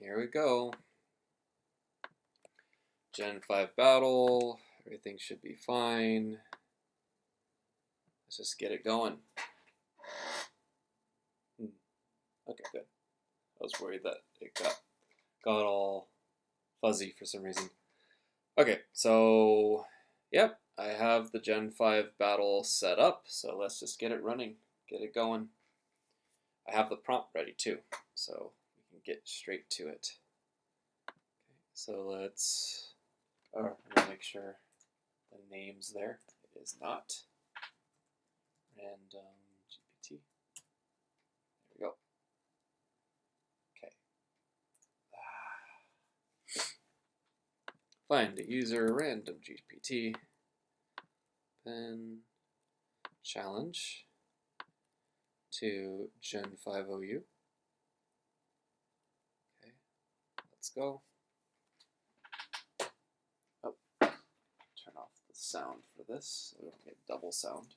Here we go. Gen 5 battle. Everything should be fine. Let's just get it going. Okay, good. I was worried that it got all fuzzy for some reason. Okay, so yep, I have the Gen 5 battle set up, so let's just get it running, get it going. I have the prompt ready too, so we can get straight to it. Okay, so let's, I'm gonna make sure the name's there. It is not. RandomGPT. There we go. Okay. Find the user RandomGPT. Then challenge to Gen 5 OU. Okay, let's go. Oh, turn off the sound for this so we don't get double sound.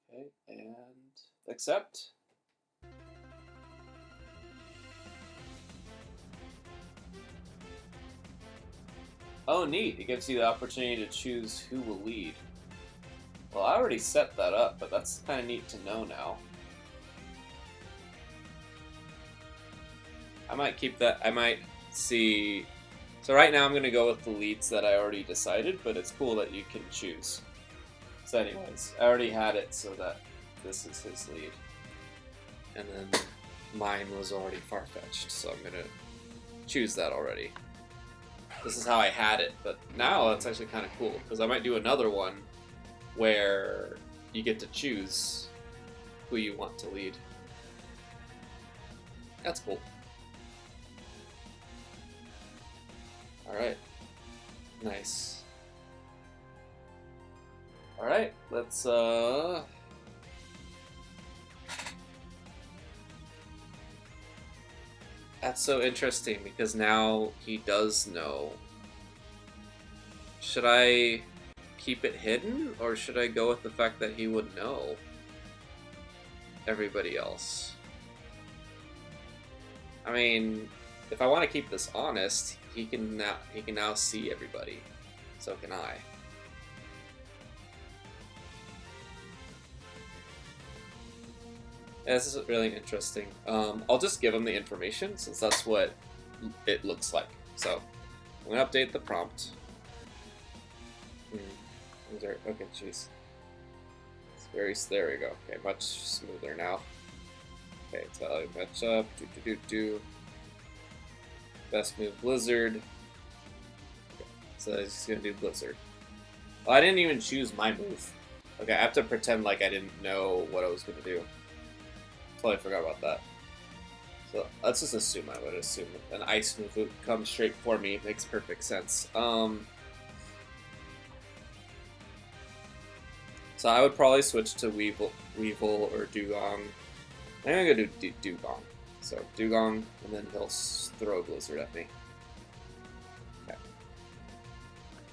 Okay, and accept. Oh, neat. It gives you the opportunity to choose who will lead. Well, I already set that up, but that's kind of neat to know now. I might keep that. I might see. So right now I'm going to go with the leads that I already decided, but it's cool that you can choose. So anyways, I already had it so that this is his lead. And then mine was already far-fetched, so I'm going to choose that already. This is how I had it, but now that's actually kind of cool, because I might do another one where you get to choose who you want to lead. That's cool. Alright. Nice. Alright, let's That's so interesting because now he does know. Should I keep it hidden or should I go with the fact that he would know everybody else? I mean, if I want to keep this honest, he can now see everybody. So can I. Yeah, this is really interesting. I'll just give him the information since that's what it looks like. So I'm gonna update the prompt. Okay, jeez. There we go. Okay, much smoother now. Okay, tell you matchup. Best move Blizzard. Okay, so he's just gonna do Blizzard. Well, I didn't even choose my move. Okay, I have to pretend like I didn't know what I was gonna do. Totally forgot about that. So let's just assume I would assume an ice move would come straight for me. It makes perfect sense. So I would probably switch to Weevil or Dugong. I'm gonna do Dugong. So Dugong, and then he'll throw Blizzard at me. Okay.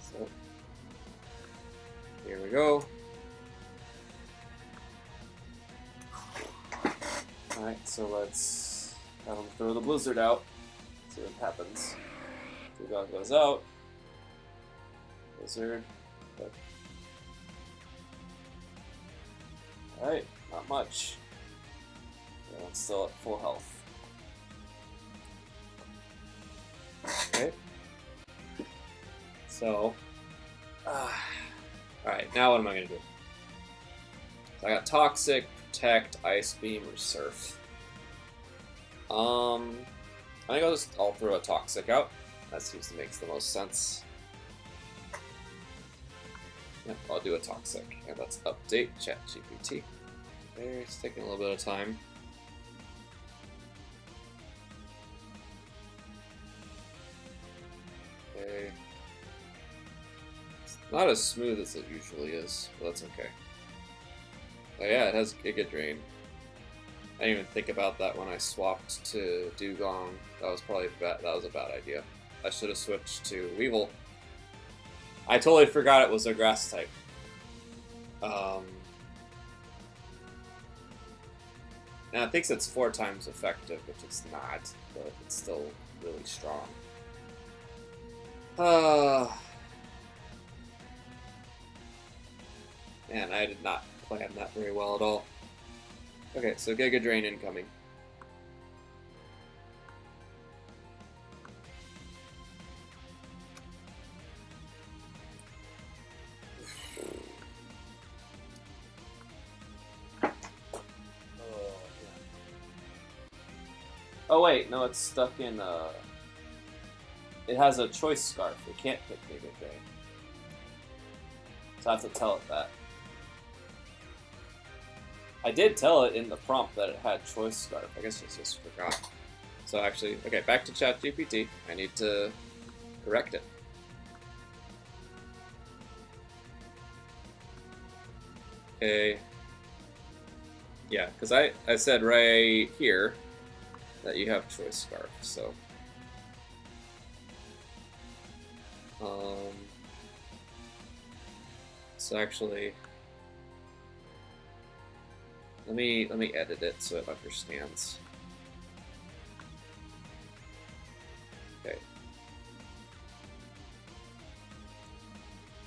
So here we go. Alright, so let's have him throw the Blizzard out. See what happens. Dugong goes out. Blizzard. Okay. Alright, not much. Everyone's still at full health. Okay. So, alright, now what am I going to do? So I got Toxic, Protect, Ice Beam, or Surf. I think I'll throw a Toxic out. That seems to make the most sense. Yep, I'll do a Toxic. And let's update ChatGPT. There, it's taking a little bit of time. Okay. It's not as smooth as it usually is, but that's okay. Oh yeah, it has Giga Drain. I didn't even think about that when I swapped to Dugong. That was probably that was a bad idea. I should have switched to Weevil. I totally forgot it was a grass type. Now it thinks it's 4 times effective, which it's not, but it's still really strong. Man, I did not plan that very well at all. Okay, so Giga Drain incoming. Oh wait, no, it's stuck in it has a choice scarf. It can't pick Giga Drain. So I have to tell it that. I did tell it in the prompt that it had choice scarf. I guess I just forgot. So actually, okay, back to ChatGPT. I need to correct it. Okay. Yeah, because I said right here that you have choice scarf, so so actually let me edit it so it understands. Okay.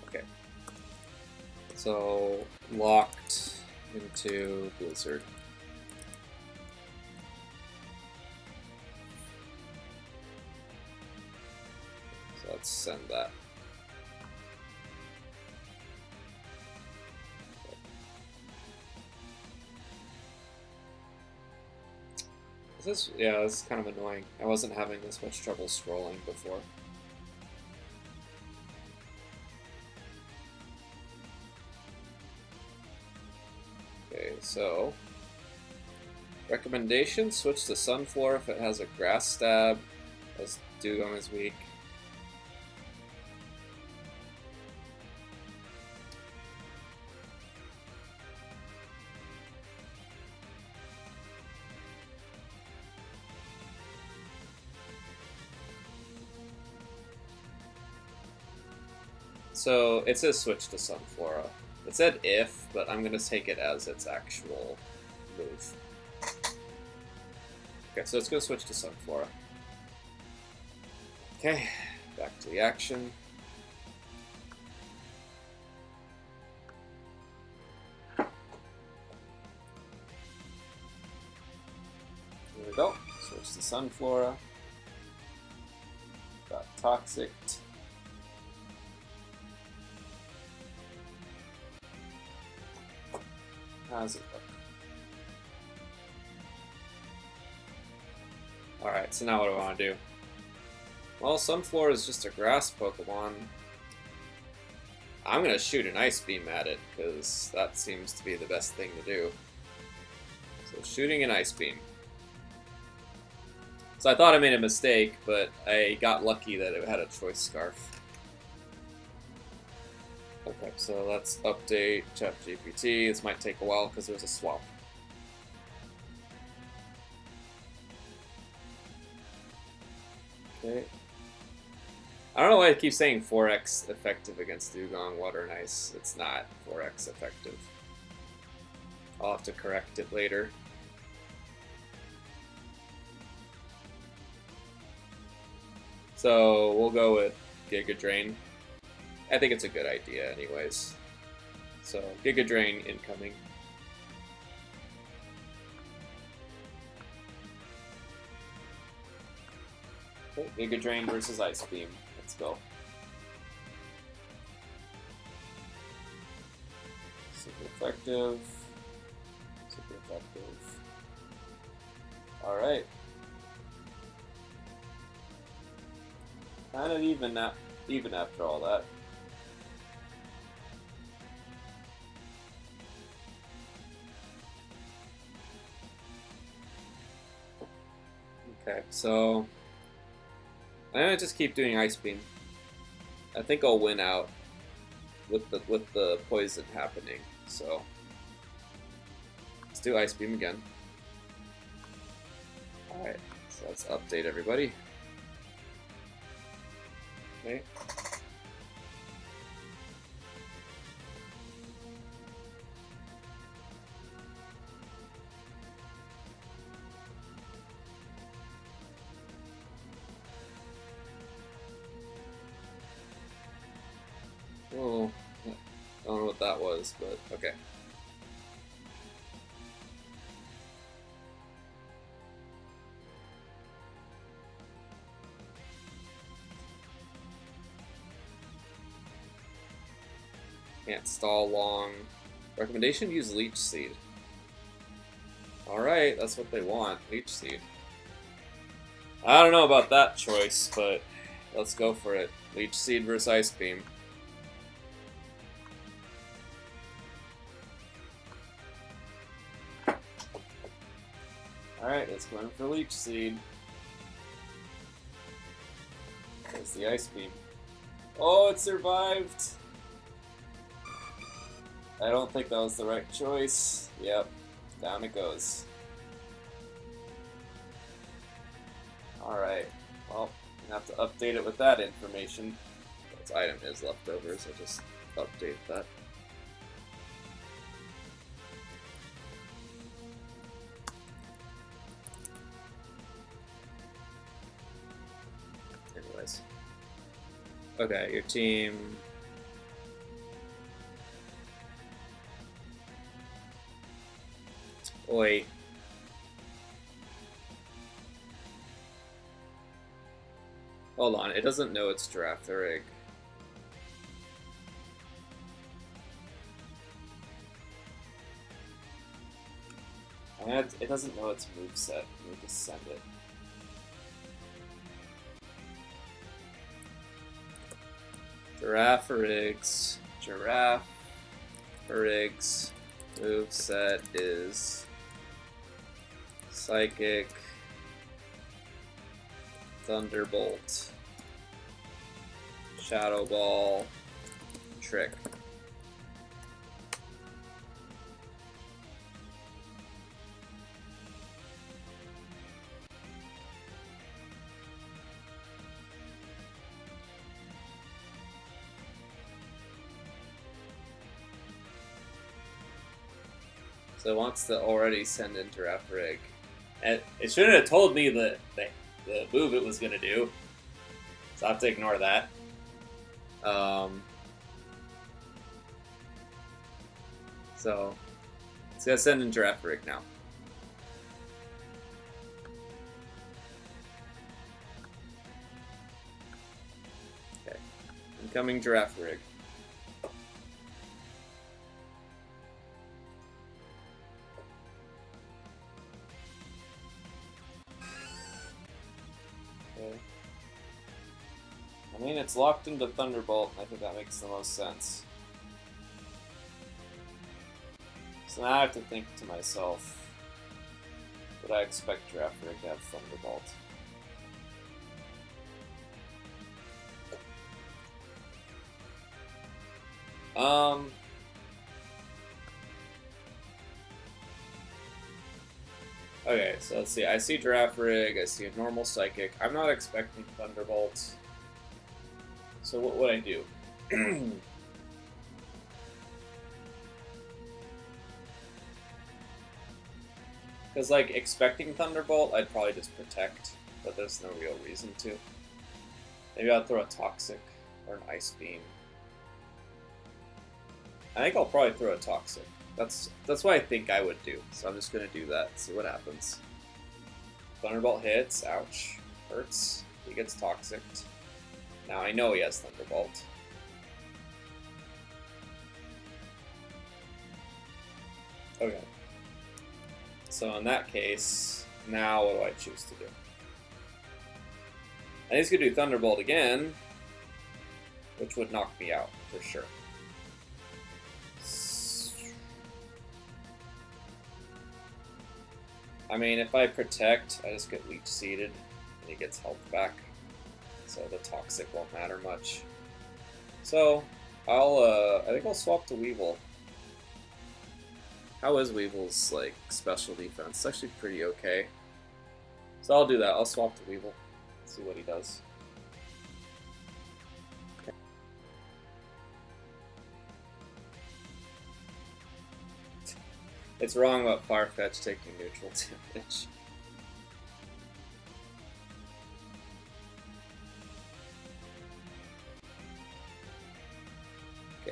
Okay. So locked into Blizzard. So let's send that. Yeah, this is kind of annoying. I wasn't having this much trouble scrolling before. Okay, so recommendation: switch to Sunflora if it has a grass stab, as Dugong is weak. So it says switch to Sunflora. It said if, but I'm going to take it as its actual move. Okay, so let's go switch to Sunflora. Okay, back to the action. There we go. Switch to Sunflora. Got Toxic. How's it look? Alright, so now what do I want to do? Well, Sunflora is just a grass Pokemon. I'm going to shoot an Ice Beam at it, because that seems to be the best thing to do. So shooting an Ice Beam. So I thought I made a mistake, but I got lucky that it had a choice scarf. Okay, so let's update ChatGPT. This might take a while because there's a swap. Okay. I don't know why I keep saying 4x effective against Dugong, Water and Ice. It's not 4x effective. I'll have to correct it later. So we'll go with Giga Drain. I think it's a good idea anyways. So Giga Drain incoming. Okay, Giga Drain versus Ice Beam. Let's go. Super effective. Super effective. Alright. Kind of even after all that. Okay, so I'm gonna just keep doing Ice Beam. I think I'll win out with the poison happening. So let's do Ice Beam again. All right, so let's update everybody. Okay. that was, but okay. Can't stall long. Recommendation: use Leech Seed. Alright, that's what they want. Leech Seed. I don't know about that choice, but let's go for it. Leech Seed versus Ice Beam. Alright, let's go in for Leech Seed. There's the Ice Beam. Oh, it survived! I don't think that was the right choice. Yep, down it goes. Alright, well, I'm gonna have to update it with that information. Its item is leftovers, I'll just update that. Anyways. Okay, your team... Oi. Hold on, it doesn't know it's Girafarig. And it doesn't know its moveset. Let me just send it. Girafarig's moveset is Psychic, Thunderbolt, Shadow Ball, Trick. So it wants to already send in Girafarig. And it shouldn't have told me the move it was going to do. So I have to ignore that. So it's going to send in Girafarig now. Okay. Incoming Girafarig. I mean, it's locked into Thunderbolt, and I think that makes the most sense. So now I have to think to myself, would I expect Girafarig to have Thunderbolt? Okay, so let's see. I see Girafarig, I see a normal Psychic. I'm not expecting Thunderbolt. So what would I do? Because, like, expecting Thunderbolt, I'd probably just protect, but there's no real reason to. Maybe I'll throw a Toxic or an Ice Beam. I think I'll probably throw a Toxic. That's what I think I would do, so I'm just going to do that, see what happens. Thunderbolt hits, ouch, hurts, he gets Toxic'd. Now I know he has Thunderbolt. Okay. So in that case, now what do I choose to do? I think he's going to do Thunderbolt again, which would knock me out, for sure. I mean, if I protect, I just get Leech Seeded, and he gets health back. So the Toxic won't matter much. So, I think I'll swap to Weevil. How is Weevil's, like, special defense? It's actually pretty okay. So I'll do that. I'll swap to Weevil. See what he does. Okay. It's wrong about Farfetch taking neutral damage.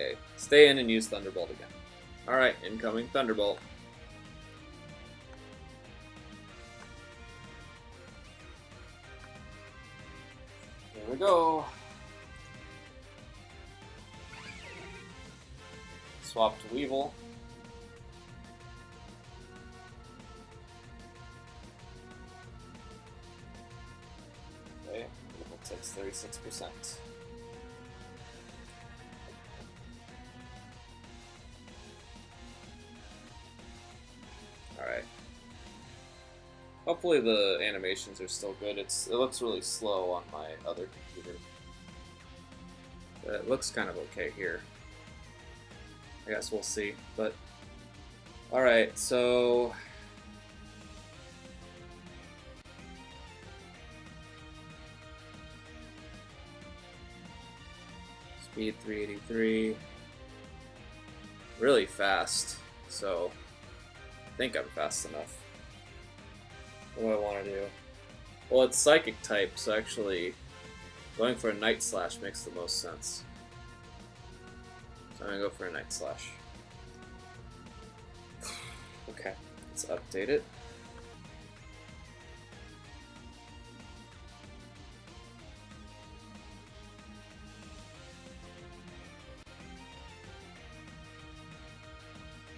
Okay, stay in and use Thunderbolt again. Alright, incoming Thunderbolt. Here we go. Swap to Weevil. Okay, Weevil takes 36%. Alright. Hopefully the animations are still good. It looks really slow on my other computer. But it looks kind of okay here. I guess we'll see. But alright, so speed 383. Really fast. So I think I'm fast enough. What do I want to do? Well, it's Psychic type, so actually going for a Night Slash makes the most sense. So I'm going to go for a Night Slash. Okay, let's update it.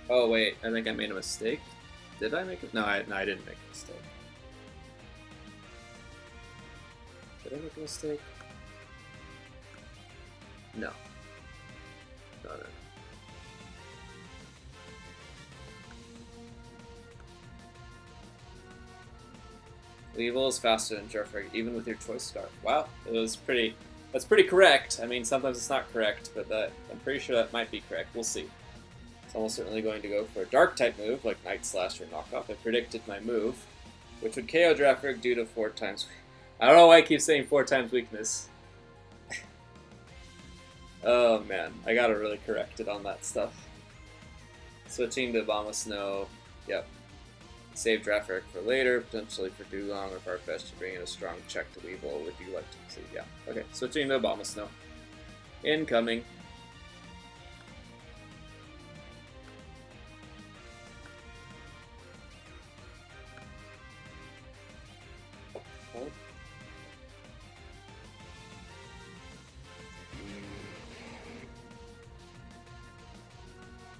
Oh wait, I think I made a mistake. Did I make it? No, I didn't make a mistake. Did I make a mistake? No. No. Weevil is faster than Jeffrey, even with your choice scarf. Wow, it was pretty. That's pretty correct. I mean, sometimes it's not correct, but I'm pretty sure that might be correct. We'll see. So I'm almost certainly going to go for a Dark type move, like Night Slash or Knockoff. I predicted my move, which would KO Jeffrey due to 4 times. I don't know why I keep saying 4 times weakness. Oh man, I gotta really correct it on that stuff. Switching to Abomasnow. Yep. Save Draferic for later, potentially for Dugong or Farfetch'd to bring in a strong check to Weevil. Would you like to see? Yeah. Okay, switching to Abomasnow. Incoming.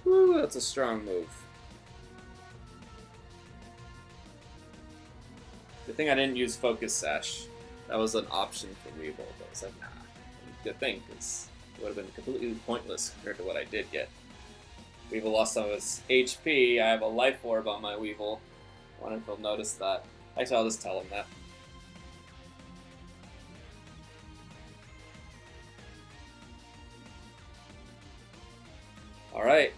Woo, that's a strong move. Good thing I didn't use Focus Sash. That was an option for Weevil, but I was like, nah. Good thing, because it would have been completely pointless compared to what I did get. Weevil lost some of his HP. I have a Life Orb on my Weevil. I wonder if he'll notice that. Actually, I'll just tell him that. Alright,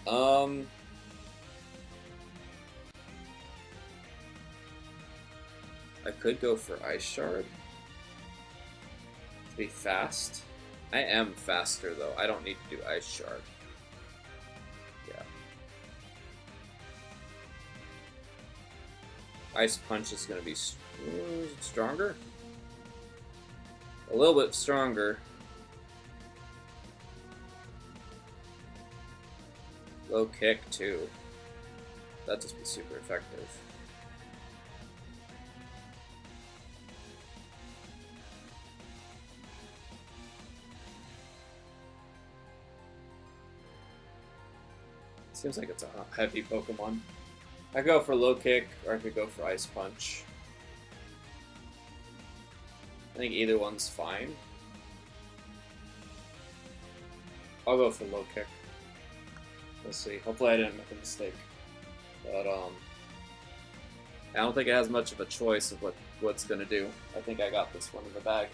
I could go for Ice Shard to be fast. I am faster though. I don't need to do Ice Shard. Yeah. Ice Punch is going to be stronger. A little bit stronger. Low Kick too. That'd just be super effective. Seems like it's a heavy Pokemon. I could go for Low Kick, or I could go for Ice Punch. I think either one's fine. I'll go for Low Kick. We'll see. Hopefully I didn't make a mistake. But I don't think it has much of a choice of what it's gonna do. I think I got this one in the bag.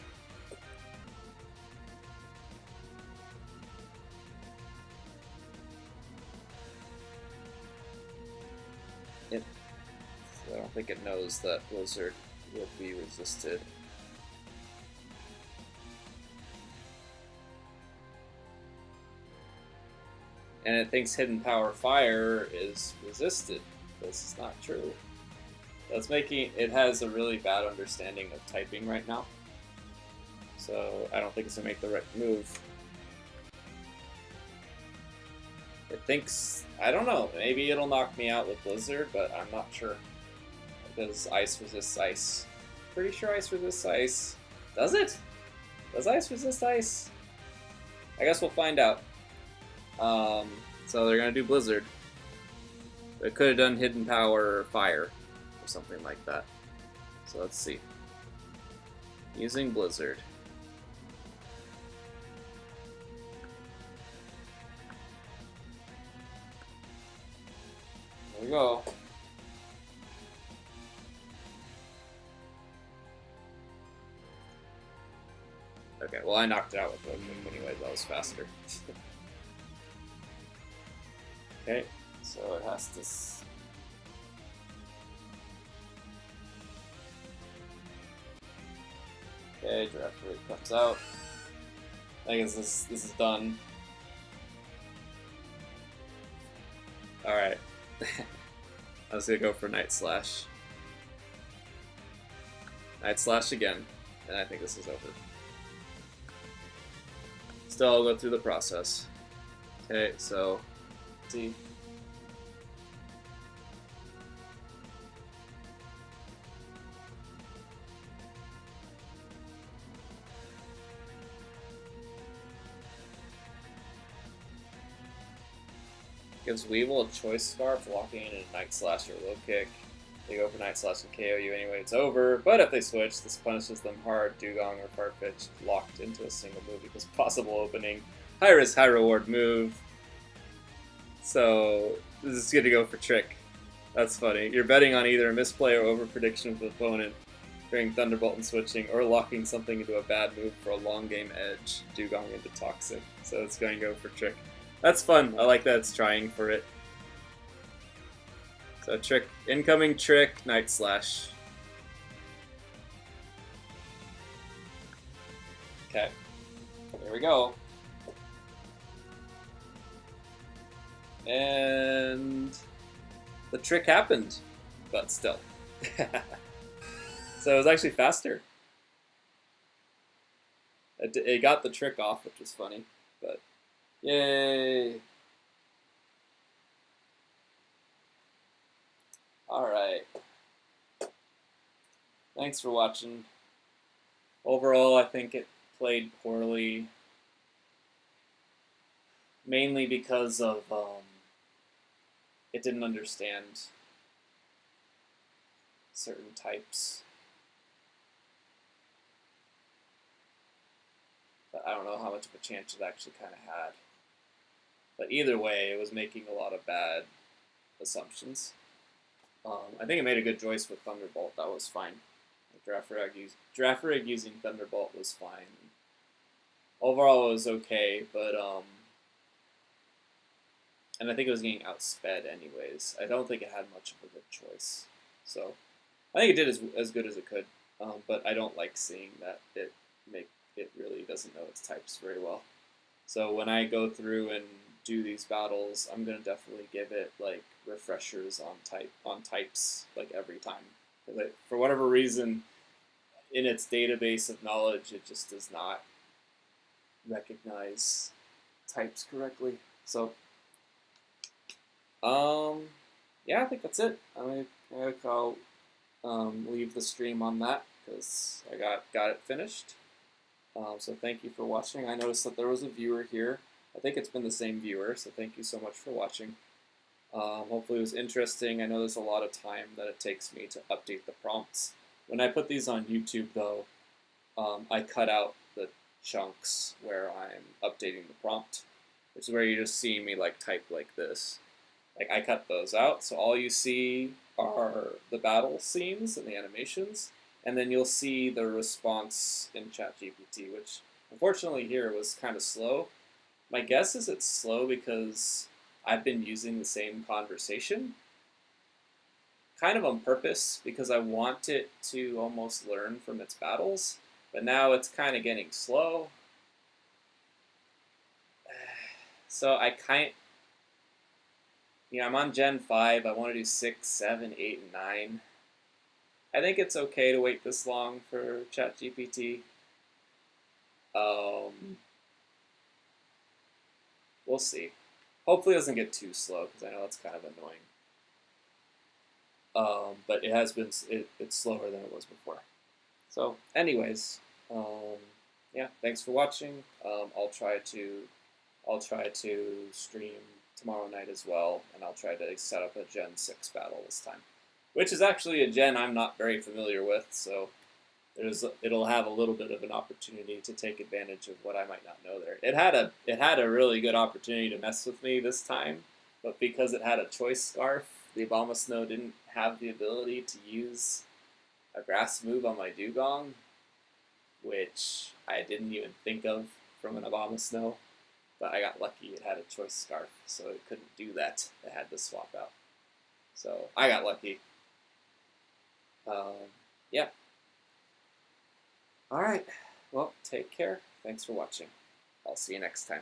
I don't think it knows that Blizzard will be resisted. And it thinks Hidden Power Fire is resisted. This is not true. That's making it has a really bad understanding of typing right now. So I don't think it's gonna make the right move. It thinks, I don't know, maybe it'll knock me out with Blizzard, but I'm not sure. Because ice resists ice. Pretty sure ice resists ice. Does it? Does ice resist ice? I guess we'll find out. So they're gonna do Blizzard. They could have done Hidden Power or Fire, or something like that. So let's see. Using Blizzard. There we go. Okay, well I knocked it out with Rogue anyway, that was faster. Okay, so it has to... Okay, Draft Rig comes out. I guess this is done. Alright. I was gonna go for Night Slash. Night Slash again, and I think this is over. Still, I'll go through the process. Okay, so, let's see. Gives Weevil a Choice Scarf, locking in a Night Slash or Low Kick. They go for Night Slash and KO you anyway, it's over. But if they switch, this punishes them hard. Dugong or Farfetch'd locked into a single move because possible opening. High risk, high reward move. So this is good to go for Trick. That's funny. You're betting on either a misplay or over prediction of the opponent, during Thunderbolt and switching, or locking something into a bad move for a long game edge. Dugong into Toxic. So it's going to go for Trick. That's fun. I like that it's trying for it. So Trick, incoming Trick, Night Slash. Okay, there we go. And the trick happened, but still. So it was actually faster. It got the trick off, which was funny, but yay. Alright. Thanks for watching. Overall, I think it played poorly. Mainly because of it didn't understand certain types. But I don't know how much of a chance it actually kind of had. But either way, it was making a lot of bad assumptions. I think it made a good choice with Thunderbolt. That was fine. Draft Rig using Thunderbolt was fine. Overall, it was okay, but and I think it was getting outsped anyways. I don't think it had much of a good choice. So I think it did as good as it could, but I don't like seeing that it really doesn't know its types very well. So when I go through and do these battles, I'm gonna definitely give it like refreshers on types like every time. Because for whatever reason, in its database of knowledge, it just does not recognize types correctly. So, yeah, I think that's it. I'll leave the stream on that because I got it finished. So thank you for watching. I noticed that there was a viewer here. I think it's been the same viewer, so thank you so much for watching. Hopefully it was interesting. I know there's a lot of time that it takes me to update the prompts. When I put these on YouTube, though, I cut out the chunks where I'm updating the prompt, which is where you just see me like type like this. Like I cut those out, so all you see are the battle scenes and the animations, and then you'll see the response in ChatGPT, which unfortunately here was kind of slow. My guess is it's slow because I've been using the same conversation, kind of on purpose, because I want it to almost learn from its battles, but now it's kind of getting slow. So I'm on Gen 5, I want to do 6, 7, 8, and 9. I think it's okay to wait this long for ChatGPT. We'll see. Hopefully it doesn't get too slow, because I know it's kind of annoying. But it has been, it's slower than it was before. So anyways, yeah, thanks for watching. I'll try to stream tomorrow night as well, and I'll try to set up a Gen 6 battle this time, which is actually a gen I'm not very familiar with, so it'll have a little bit of an opportunity to take advantage of what I might not know there. It had a really good opportunity to mess with me this time, but because it had a choice scarf, the Abomasnow didn't have the ability to use a grass move on my Dugong, which I didn't even think of from an Abomasnow. But I got lucky; it had a choice scarf, so it couldn't do that. It had to swap out. So I got lucky. Yeah. All right. Well, take care. Thanks for watching. I'll see you next time.